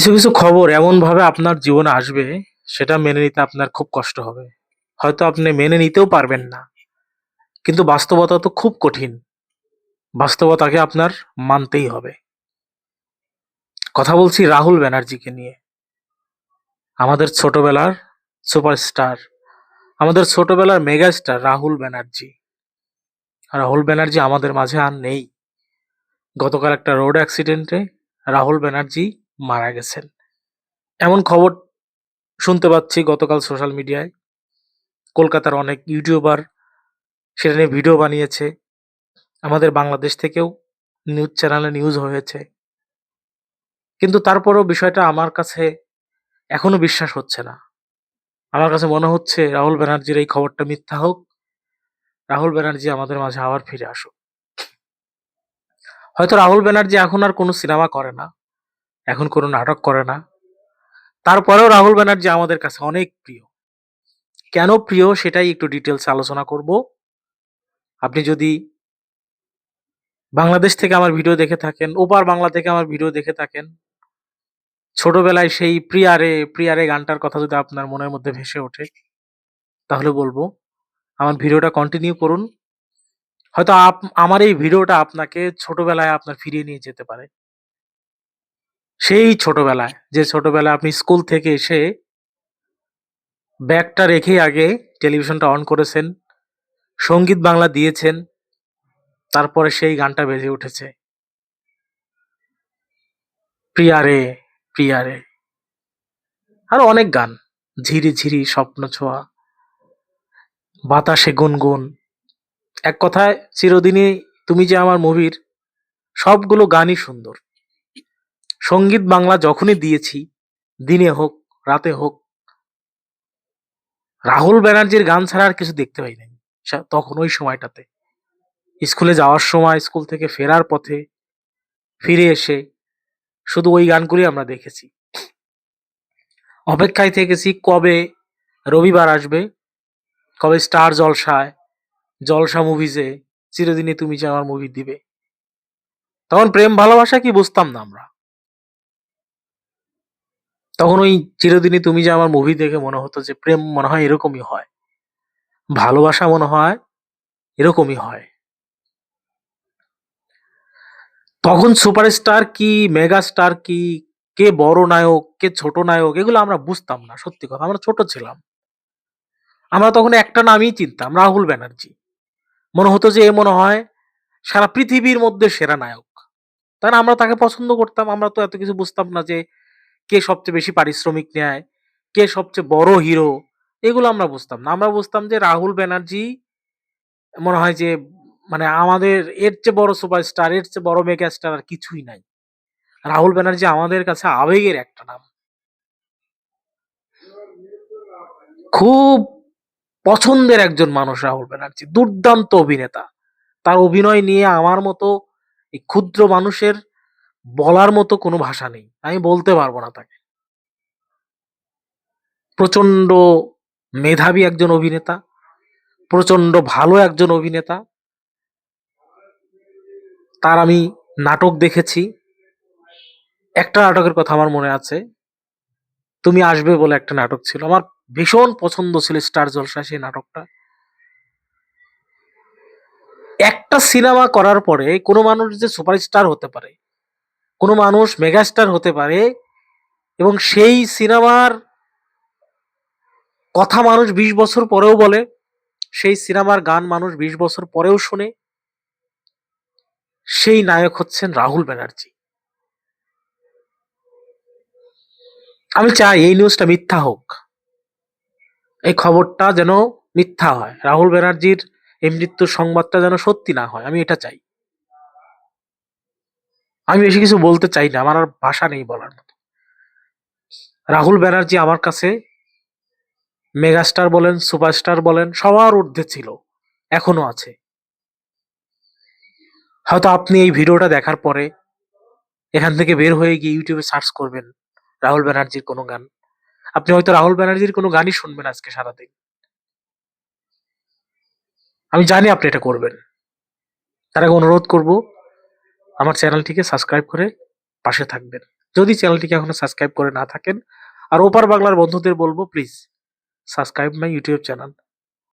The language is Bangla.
কিছু, কিছু খবর এমনভাবে আপনার জীবনে আসবে, সেটা মেনে নিতে আপনার খুব কষ্ট হবে। হয়তো আপনি মেনে নিতেও পারবেন না। কিন্তু বাস্তবতা তো খুব কঠিন। বাস্তবতাকে আপনার মানতেই হবে। কথা বলছি রাহুল ব্যানার্জিকে নিয়ে। আমাদের ছোটবেলার সুপারস্টার, আমাদের ছোটবেলার মেগাস্টার রাহুল ব্যানার্জি। রাহুল ব্যানার্জি আমাদের মাঝে আর নেই। গতকাল একটা রোড অ্যাক্সিডেন্টে রাহুল ব্যানার্জি মারা গেছেন। এমন খবর শুনতে পাচ্ছি গতকাল সোশ্যাল মিডিয়ায়। কলকাতার অনেক ইউটিউবার সেটা নিয়ে ভিডিও বানিয়েছে। আমাদের বাংলাদেশ থেকেও নিউজ চ্যানেলে নিউজ হয়েছে। কিন্তু তারপরেও বিষয়টা আমার কাছে এখনো বিশ্বাস হচ্ছে না। আমার কাছে মনে হচ্ছে রাহুল ব্যানার্জির এই খবরটা মিথ্যা হোক। রাহুল ব্যানার্জি আমাদের মাঝে আবার ফিরে আসুক। হয়তো রাহুল ব্যানার্জি এখন আর কোনো সিনেমা করে না, এখন কোনো নাটক করে না। তারপরেও রাহুল ব্যানার্জি আমাদের কাছে অনেক প্রিয়। কেন প্রিয় সেটাই একটু ডিটেইলস আলোচনা করব। আপনি যদি বাংলাদেশ থেকে আমার ভিডিও দেখে থাকেন, ওপার বাংলা থেকে আমার ভিডিও দেখে থাকেন, ছোটবেলায় সেই প্রিয়ারে প্রিয়ারে গানটার কথা যদি আপনার মনের মধ্যে ভেসে ওঠে, তাহলে বলবো আমার ভিডিওটা কন্টিনিউ করুন। হয়তো আমার এই ভিডিওটা আপনাকে ছোটবেলায় আপনার ফিরিয়ে নিয়ে যেতে পারে। সেই ছোটবেলায়, যে ছোটবেলায় আপনি স্কুল থেকে এসে ব্যাগটা রেখেই আগে টেলিভিশনটা অন করেছেন, সঙ্গীত বাংলা দিয়েছেন, তারপরে সেই গানটা বেজে উঠেছে, প্রিয়ারে প্রিয়ারে। আরো অনেক গান, ঝিরি ঝিরি স্বপ্ন ছোঁয়া, বাতাসে গুনগুন। এক কথায় চিরদিনই তুমি যে আমার মুভির সবগুলো গানই সুন্দর। সঙ্গীত বাংলা যখনই দিয়েছি, দিনে হোক রাতে হোক, রাহুল ব্যানার্জির গান ছাড়া আর কিছু দেখতে পাই নাই। তখন ওই সময়টাতে স্কুলে যাওয়ার সময়, স্কুল থেকে ফেরার পথে, ফিরে এসে শুধু ওই গানগুলি আমরা দেখেছি। অপেক্ষায় থেকেছি কবে রবিবার আসবে, কবে স্টার জলসায়, জলসা মুভিজে চিরদিনই তুমি যে আমার মুভি দিবে। তখন প্রেম ভালোবাসা কি বুঝতাম না আমরা। তখন ওই চিরদিনই তুমি যে আমার মুভি দেখে মনে হতো যে প্রেম মনে হয় এরকমই হয়, ভালোবাসা মনে হয় এরকমই হয়। তখন সুপারস্টার কি, মেগা স্টার কি, কে বড় নায়ক, কে ছোট নায়ক, এগুলো আমরা বুঝতাম না। সত্যি কথা, আমরা ছোট ছিলাম। আমরা তখন একটা নামই চিনতাম, রাহুল ব্যানার্জি। মনে হতো যে এ মনে হয় সারা পৃথিবীর মধ্যে সেরা নায়ক। তাই না? আমরা তাকে পছন্দ করতাম। আমরা তো এত কিছু বুঝতাম না যে কে সবচেয়ে বেশি পারিশ্রমিক নেয়, কে সবচেয়ে বড় হিরো, এগুলো আমরা বুঝতাম না। আমরা বুঝতাম যে রাহুল ব্যানার্জি মনে হয় যে মানে আমাদের এর চেয়ে বড় সুপারস্টার, এর চেয়ে বড় মেগা স্টার আর কিছুই নাই। রাহুল ব্যানার্জি আমাদের কাছে আবেগের একটা নাম। খুব পছন্দের একজন মানুষ রাহুল ব্যানার্জি। দুর্দান্ত অভিনেতা। তার অভিনয় নিয়ে আমার মতো এই ক্ষুদ্র মানুষের বলার মতো কোনো ভাষা নেই। আমি বলতে পারব না তাকে। প্রচন্ড মেধাবী একজন অভিনেতা, প্রচন্ড ভালো একজন অভিনেতা। তার আমি নাটক দেখেছি। একটা নাটকের কথা আমার মনে আছে। তুমি আসবে বলে একটা নাটক ছিল। আমার ভীষণ পছন্দ ছিল স্টার জলসায় সেই নাটকটা। একটা সিনেমা করার পরে কোনো মানুষ যে সুপারস্টার হতে পারে, কোনো মানুষ মেগাস্টার হতে পারে এবং সেই সিনেমার কথা মানুষ ২০ বছর পরেও বলে, সেই সিনেমার গান মানুষ ২০ বছর পরেও শোনে, সেই নায়ক হচ্ছেন রাহুল ব্যানার্জি। আমি চাই এই নিউজটা মিথ্যা হোক। এই খবরটা যেন মিথ্যা হয়। রাহুল ব্যানার্জির এই মৃত্যুর সংবাদটা যেন সত্যি না হয়। আমি এটা চাই। আমি বেশি কিছু বলতে চাই না। আমার আর ভাষা নেই বলার মতো। রাহুল ব্যানার্জি আমার কাছে মেগাস্টার বলেন, সুপারস্টার বলেন, সবার ঊর্ধ্বে ছিল। এখনো আছে। হয়তো আপনি এই ভিডিওটা দেখার পরে এখান থেকে বের হয়ে গিয়ে ইউটিউবে সার্চ করবেন রাহুল ব্যানার্জির কোনো গান। আপনি হয়তো রাহুল ব্যানার্জির কোনো গানই শুনবেন আজকে সারাদিন। আমি জানি আপনি এটা করবেন। তার আগে অনুরোধ করব আমার চ্যানেলটিকে সাবস্ক্রাইব করে পাশে থাকবেন। যদি চ্যানেলটিকে এখনো সাবস্ক্রাইব করে না থাকেন, আর ওপার বাংলার বন্ধুদের বলবো please subscribe my YouTube channel.